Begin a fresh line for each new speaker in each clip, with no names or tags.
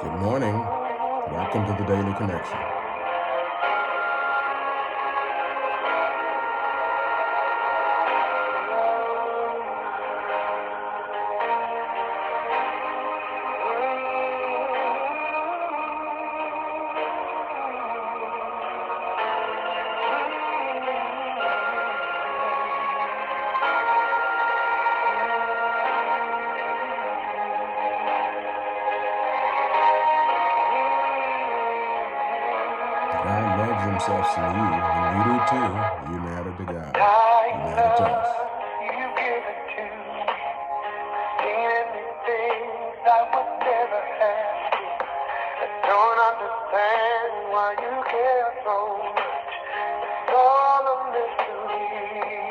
Good morning. Welcome to the Daily Connection. God loves himself some you, and we do too. You matter to God. You matter to us.
You give it to me. Seen anything I would never have to. I don't understand why you care so much. It's all a mystery.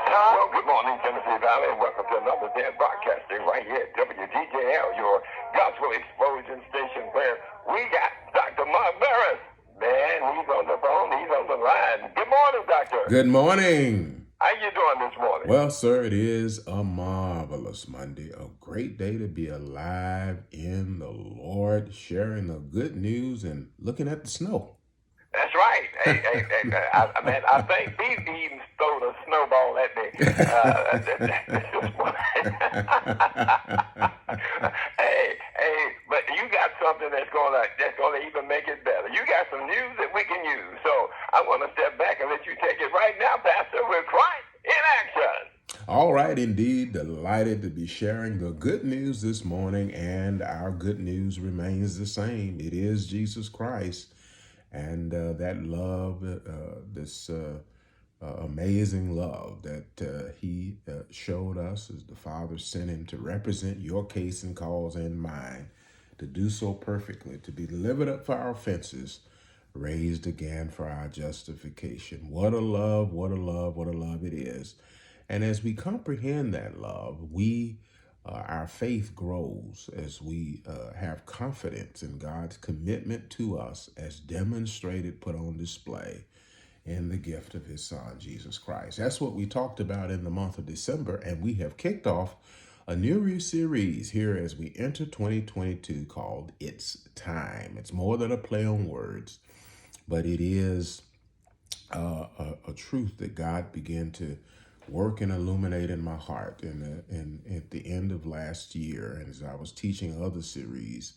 Well, good morning, Tennessee Valley, and welcome to another day of broadcasting right here at WDJL, your gospel explosion station, where we got Dr. Mark Barris. Man, he's on the phone, he's on the line. Good morning, Doctor.
Good morning.
How you doing this morning?
Well, sir, it is a marvelous Monday, a great day to be alive in the Lord, sharing the good news and looking at the snow.
That's right. I think Pete even stole a snowball at me. But you got something that's gonna even make it better. You got some news that we can use. So I want to step back and let you take it right now, Pastor, with Christ in action.
All right, indeed. Delighted to be sharing the good news this morning, and our good news remains the same. It is Jesus Christ. And that love, this amazing love that he showed us as the Father sent him to represent your case and cause and mine, to do so perfectly, to be delivered up for our offenses, raised again for our justification. What a love, what a love, what a love it is. And as we comprehend that love, our faith grows as we have confidence in God's commitment to us as demonstrated, put on display in the gift of his son, Jesus Christ. That's what we talked about in the month of December, and we have kicked off a new series here as we enter 2022 called It's Time. It's more than a play on words, but it is a truth that God began to work and illuminate in my heart at the end of last year, and as I was teaching other series,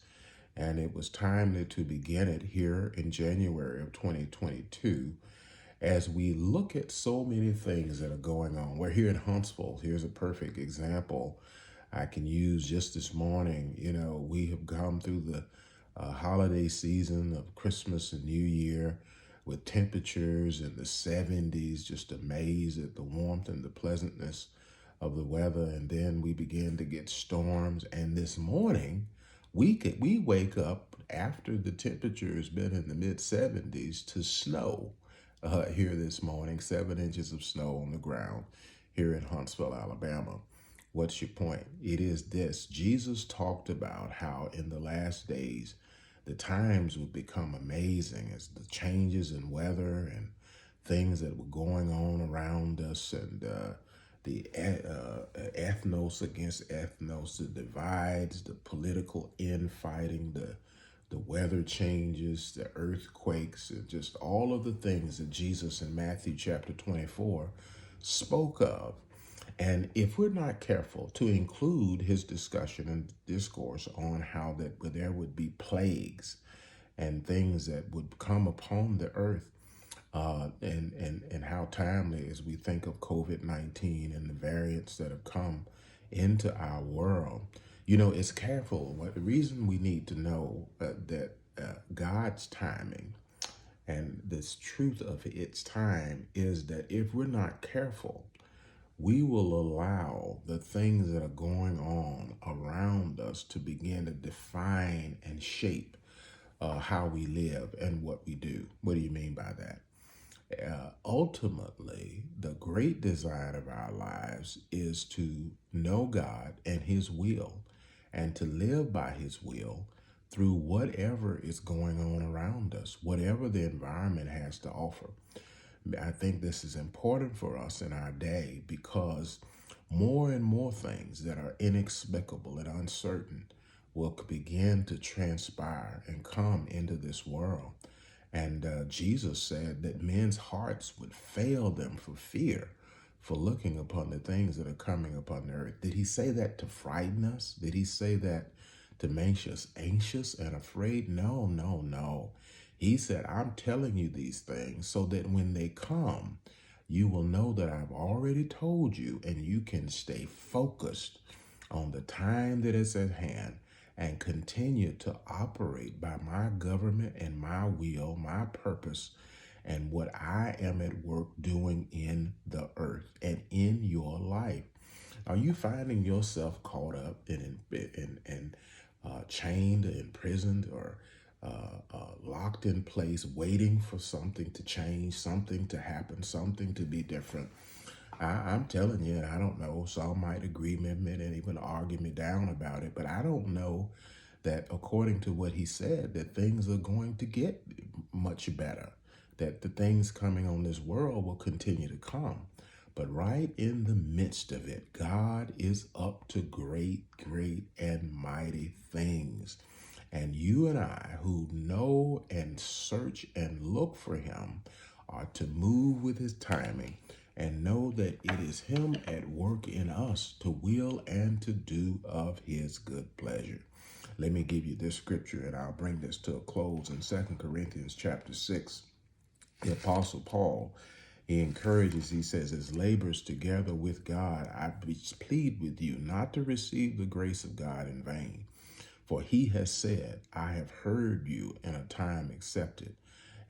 and it was time to begin it here in January of 2022 as we look at so many things that are going on. We're here in Huntsville. Here's a perfect example I can use. Just this morning, we have come through the holiday season of Christmas and New Year, with temperatures in the 70s, just amazed at the warmth and the pleasantness of the weather. And then we begin to get storms. And this morning, we wake up after the temperature has been in the mid 70s to snow here this morning, 7 inches of snow on the ground here in Huntsville, Alabama. What's your point? It is this: Jesus talked about how in the last days, the times would become amazing as the changes in weather and things that were going on around us, and the ethnos against ethnos, the divides, the political infighting, the weather changes, the earthquakes, and just all of the things that Jesus in Matthew chapter 24 spoke of. And if we're not careful to include his discussion and discourse on how that there would be plagues and things that would come upon the earth, and how timely as we think of COVID-19 and the variants that have come into our world, it's careful. The reason we need to know that God's timing and this truth of its time is that if we're not careful, we will allow the things that are going on around us to begin to define and shape how we live and what we do. What do you mean by that? Ultimately, the great design of our lives is to know God and his will, and to live by his will through whatever is going on around us, whatever the environment has to offer. I think this is important for us in our day because more and more things that are inexplicable and uncertain will begin to transpire and come into this world. And Jesus said that men's hearts would fail them for fear, for looking upon the things that are coming upon the earth. Did he say that to frighten us? Did he say that to make us anxious and afraid? No, no, no. He said, I'm telling you these things so that when they come, you will know that I've already told you, and you can stay focused on the time that is at hand and continue to operate by my government and my will, my purpose, and what I am at work doing in the earth and in your life. Are you finding yourself caught up in chained, imprisoned, or locked in place, waiting for something to change, something to happen, something to be different? I'm telling you, I don't know. Some might agree with me and even argue me down about it, but I don't know that according to what he said, that things are going to get much better, that the things coming on this world will continue to come. But right in the midst of it, God is up to great, great and mighty things. And you and I, who know and search and look for him, are to move with his timing and know that it is him at work in us to will and to do of his good pleasure. Let me give you this scripture and I'll bring this to a close. In 2 Corinthians chapter 6, the Apostle Paul, he encourages, he says, as labors together with God, I plead with you not to receive the grace of God in vain. For he has said, I have heard you in a time accepted,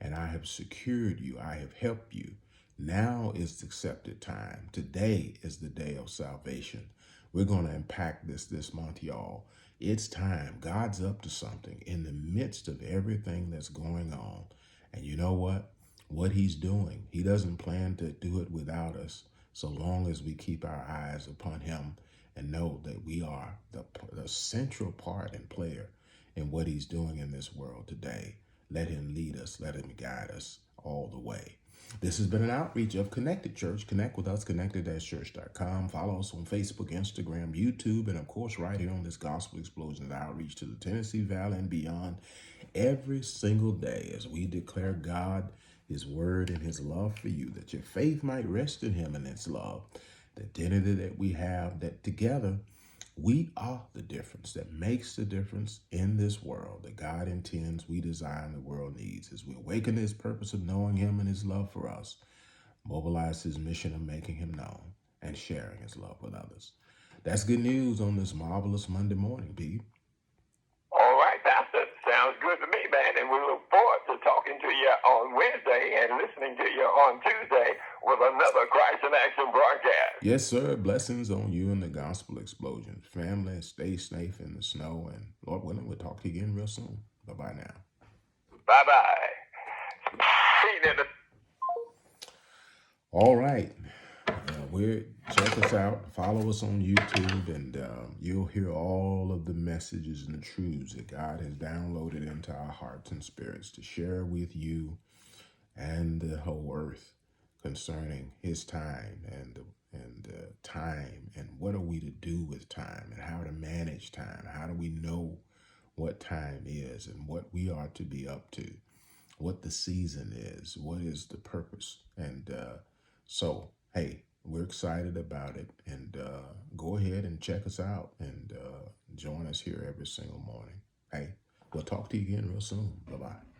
and I have secured you, I have helped you. Now is the accepted time. Today is the day of salvation. We're going to impact this month, y'all. It's time. God's up to something in the midst of everything that's going on. And you know what? What he's doing, he doesn't plan to do it without us, so long as we keep our eyes upon him and know that we are the central part and player in what he's doing in this world today. Let him lead us. Let him guide us all the way. This has been an outreach of Connected Church. Connect with us, connected-church.com. Follow us on Facebook, Instagram, YouTube, and of course right here on this Gospel Explosion outreach to the Tennessee Valley and beyond every single day as we declare God, his word, and his love for you, that your faith might rest in him and his love. The identity that we have, that together we are the difference that makes the difference in this world that God intends, we desire, and the world needs, as we awaken his purpose of knowing him and his love for us, mobilize his mission of making him known and sharing his love with others. That's good news on this marvelous Monday morning, Pete.
All right, Pastor. Sounds good to me, man. And we look forward to talking to you on Wednesday and listening to you on Tuesday with another Christ in Action broadcast.
Yes, sir. Blessings on you and the Gospel Explosion. Family, stay safe in the snow. And Lord willing, we'll talk to you again real soon. Bye-bye now.
Bye-bye.
All right. Check us out. Follow us on YouTube, and you'll hear all of the messages and the truths that God has downloaded into our hearts and spirits to share with you and the whole earth concerning his time and time, and what are we to do with time, and how to manage time. How do we know what time is and what we are to be up to, what the season is, what is the purpose. And so, hey, we're excited about it, and go ahead and check us out and join us here every single morning. Hey, we'll talk to you again real soon. Bye-bye.